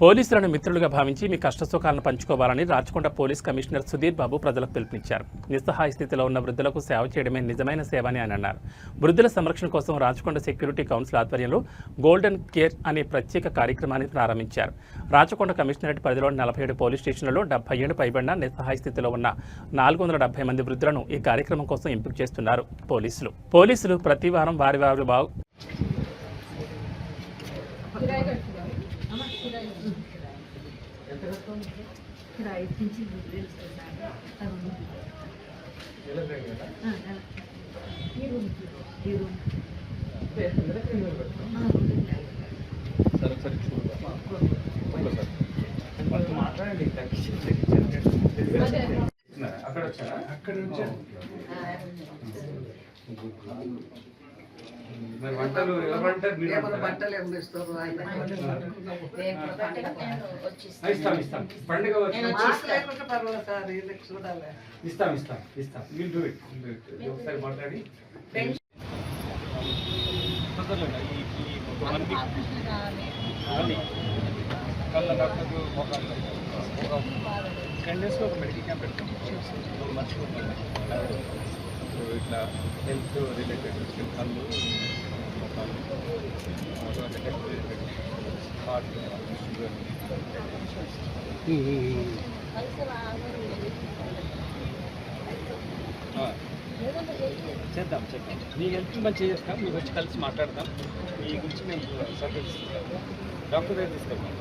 పోలీసులను మిత్రులుగా భావించి మీ కష్టసుఖాలను పంచుకోవాలని రాచకొండ పోలీస్ కమిషనర్ సుధీర్ బాబు ప్రజలకు పిలుపునిచ్చారు. నిస్సహాయ స్థితిలో ఉన్న వృద్ధులకు సేవ చేయడమే నిజమైన సేవ అని ఆయన అన్నారు. వృద్ధుల సంరక్షణ కోసం రాచకొండ సెక్యూరిటీ కౌన్సిల్ ఆధ్వర్యంలో గోల్డెన్ కేర్ అనే ప్రత్యేక కార్యక్రమాన్ని ప్రారంభించారు. రాచకొండ కమిషనరేట్ పరిధిలోని 47 పోలీస్ స్టేషన్లలో 70 ఏళ్లు పైబడిన నిస్సహాయ స్థితిలో ఉన్న 470 మంది వృద్ధులను ఈ కార్యక్రమం కోసం ఎంపిక చేస్తున్నారు పోలీసులు ప్రతి వారం వారి మరి వంటలు ఎవరంటారు మీరు బట్టలు ఏం ఇస్తారు ఇస్తాం పండుగ లేకుంటే పర్వాలేదు సార్ వీళ్ళకి చూడాలి ఇస్తాం విల్ డూ ఇట్ ఒకసారి మాట్లాడి కళ్ళ డాక్టర్లు 10 డేస్లో ఒక మెడికల్ క్యాంప్ పెడతాం మర్చిపోతాం. సో ఇట్లా హెల్త్ రిలేటెడ్ కళ్ళు హార్ట్ షుగర్ చేద్దాం మీ హెల్త్ మంచిగా చేస్తాం. మీకు వచ్చి కలిసి మాట్లాడతాం. మీ గురించి మేము సర్వీస్ డాక్టర్ దగ్గర తీసుకెళ్తాం.